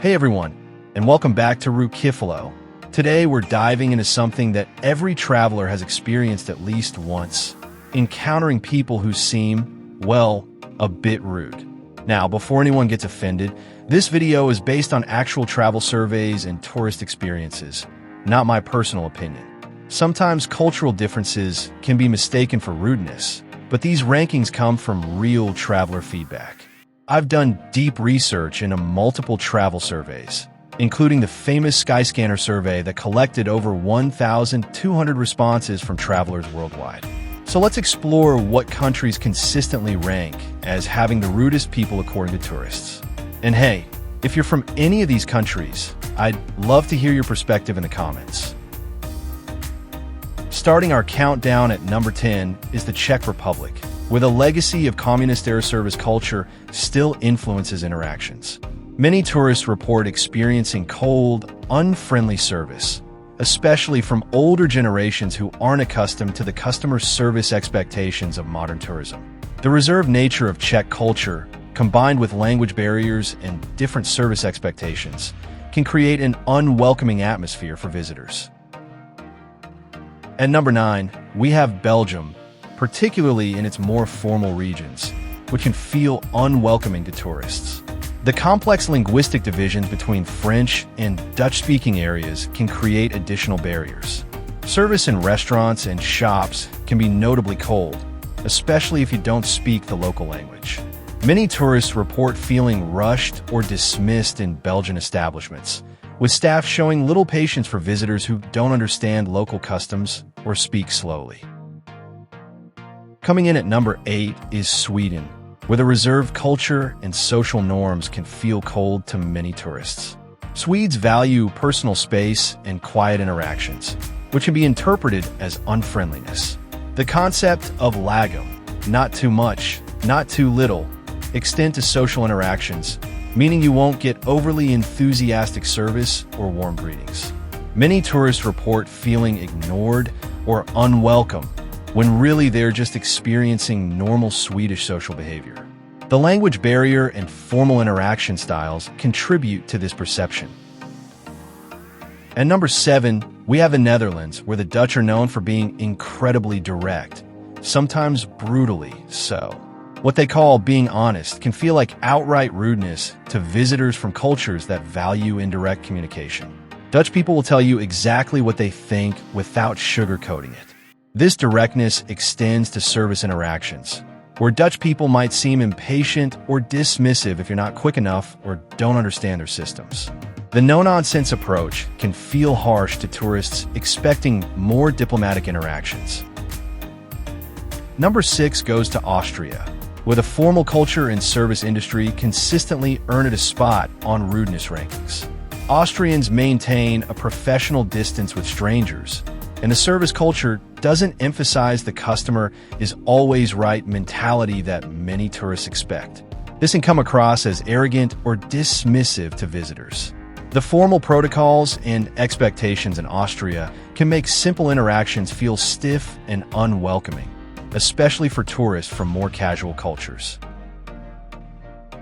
Hey everyone, and welcome back to Rukifelo. Today we're diving into something that every traveler has experienced at least once, encountering people who seem, well, a bit rude. Now, before anyone gets offended, this video is based on actual travel surveys and tourist experiences, not my personal opinion. Sometimes cultural differences can be mistaken for rudeness, but these rankings come from real traveler feedback. I've done deep research into multiple travel surveys, including the famous Skyscanner survey that collected over 1,200 responses from travelers worldwide. So let's explore what countries consistently rank as having the rudest people according to tourists. And hey, if you're from any of these countries, I'd love to hear your perspective in the comments. Starting our countdown at number 10 is the Czech Republic, with a legacy of communist-era service culture still influences interactions. Many tourists report experiencing cold, unfriendly service, especially from older generations who aren't accustomed to the customer service expectations of modern tourism. The reserved nature of Czech culture, combined with language barriers and different service expectations, can create an unwelcoming atmosphere for visitors. At number 9, we have Belgium, particularly in its more formal regions, which can feel unwelcoming to tourists. The complex linguistic divisions between French and Dutch-speaking areas can create additional barriers. Service in restaurants and shops can be notably cold, especially if you don't speak the local language. Many tourists report feeling rushed or dismissed in Belgian establishments, with staff showing little patience for visitors who don't understand local customs or speak slowly. Coming in at number 8 is Sweden, where the reserved culture and social norms can feel cold to many tourists. Swedes value personal space and quiet interactions, which can be interpreted as unfriendliness. The concept of lagom, not too much, not too little, extend to social interactions, meaning you won't get overly enthusiastic service or warm greetings. Many tourists report feeling ignored or unwelcome, when really they're just experiencing normal Swedish social behavior. The language barrier and formal interaction styles contribute to this perception. At number 7, we have the Netherlands, where the Dutch are known for being incredibly direct, sometimes brutally so. What they call being honest can feel like outright rudeness to visitors from cultures that value indirect communication. Dutch people will tell you exactly what they think without sugarcoating it. This directness extends to service interactions, where Dutch people might seem impatient or dismissive if you're not quick enough or don't understand their systems. The no-nonsense approach can feel harsh to tourists expecting more diplomatic interactions. Number 6 goes to Austria, where the formal culture and service industry consistently earn it a spot on rudeness rankings. Austrians maintain a professional distance with strangers, and the service culture doesn't emphasize the customer is always right mentality that many tourists expect. This can come across as arrogant or dismissive to visitors. The formal protocols and expectations in Austria can make simple interactions feel stiff and unwelcoming, especially for tourists from more casual cultures.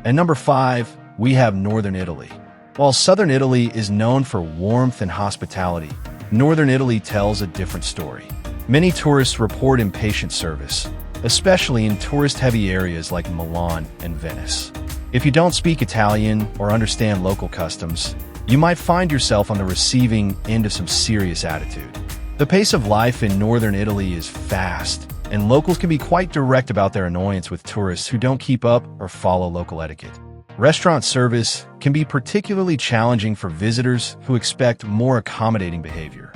At number 5, we have Northern Italy. While Southern Italy is known for warmth and hospitality, Northern Italy tells a different story. Many tourists report impatient service, especially in tourist-heavy areas like Milan and Venice. If you don't speak Italian or understand local customs, you might find yourself on the receiving end of some serious attitude. The pace of life in Northern Italy is fast, and locals can be quite direct about their annoyance with tourists who don't keep up or follow local etiquette. Restaurant service can be particularly challenging for visitors who expect more accommodating behavior.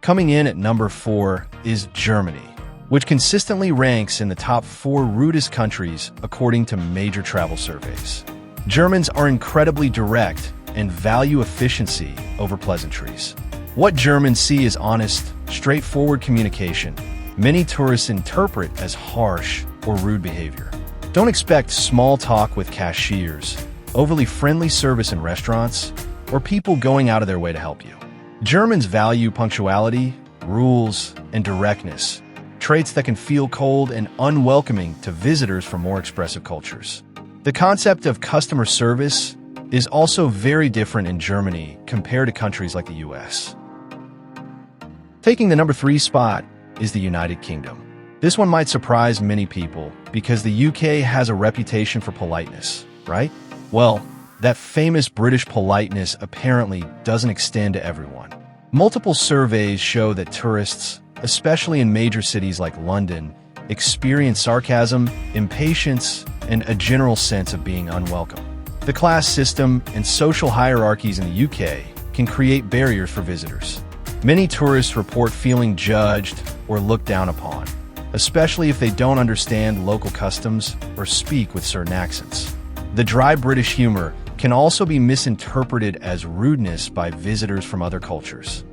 Coming in at number 4 is Germany, which consistently ranks in the top 4 rudest countries according to major travel surveys. Germans are incredibly direct and value efficiency over pleasantries. What Germans see as honest, straightforward communication, many tourists interpret as harsh or rude behavior. Don't expect small talk with cashiers, overly friendly service in restaurants, or people going out of their way to help you. Germans value punctuality, rules, and directness, traits that can feel cold and unwelcoming to visitors from more expressive cultures. The concept of customer service is also very different in Germany compared to countries like the US. Taking the number 3 spot is the United Kingdom. This one might surprise many people because the UK has a reputation for politeness, right? Well, that famous British politeness apparently doesn't extend to everyone. Multiple surveys show that tourists, especially in major cities like London, experience sarcasm, impatience, and a general sense of being unwelcome. The class system and social hierarchies in the UK can create barriers for visitors. Many tourists report feeling judged or looked down upon, especially if they don't understand local customs or speak with certain accents. The dry British humor can also be misinterpreted as rudeness by visitors from other cultures.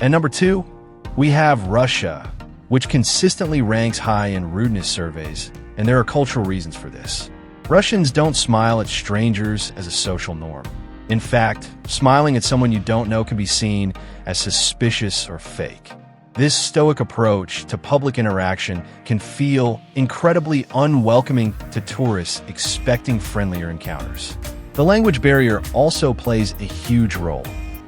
And number 2, we have Russia, which consistently ranks high in rudeness surveys, and there are cultural reasons for this. Russians don't smile at strangers as a social norm. In fact, smiling at someone you don't know can be seen as suspicious or fake. This stoic approach to public interaction can feel incredibly unwelcoming to tourists expecting friendlier encounters. The language barrier also plays a huge role.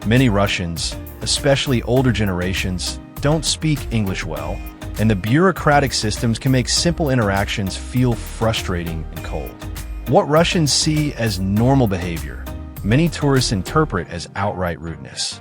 Many Russians, especially older generations, don't speak English well, and the bureaucratic systems can make simple interactions feel frustrating and cold. What Russians see as normal behavior, many tourists interpret as outright rudeness.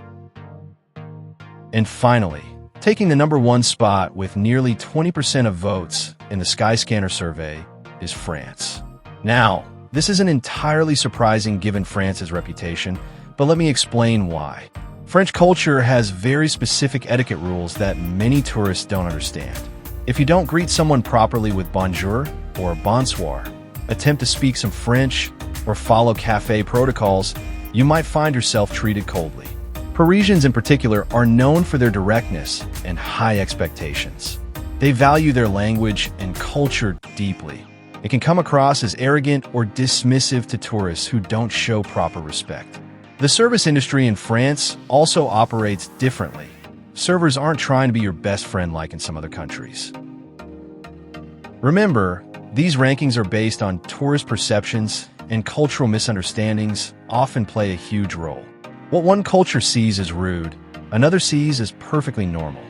And finally, taking the number 1 spot with nearly 20% of votes in the Skyscanner survey is France. Now, this isn't entirely surprising given France's reputation, but let me explain why. French culture has very specific etiquette rules that many tourists don't understand. If you don't greet someone properly with bonjour or bonsoir, attempt to speak some French, or follow café protocols, you might find yourself treated coldly. Parisians in particular are known for their directness and high expectations. They value their language and culture deeply. It can come across as arrogant or dismissive to tourists who don't show proper respect. The service industry in France also operates differently. Servers aren't trying to be your best friend like in some other countries. Remember, these rankings are based on tourist perceptions, and cultural misunderstandings often play a huge role. What one culture sees as rude, another sees as perfectly normal.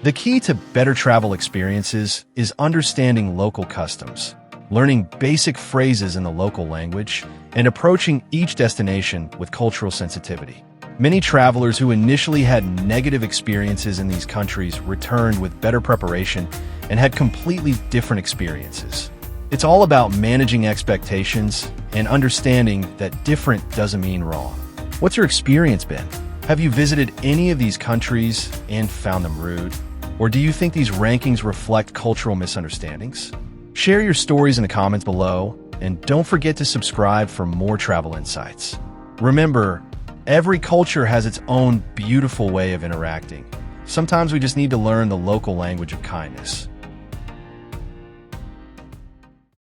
The key to better travel experiences is understanding local customs, learning basic phrases in the local language, and approaching each destination with cultural sensitivity. Many travelers who initially had negative experiences in these countries returned with better preparation and had completely different experiences. It's all about managing expectations and understanding that different doesn't mean wrong. What's your experience been? Have you visited any of these countries and found them rude? Or do you think these rankings reflect cultural misunderstandings? Share your stories in the comments below, and don't forget to subscribe for more travel insights. Remember, every culture has its own beautiful way of interacting. Sometimes we just need to learn the local language of kindness.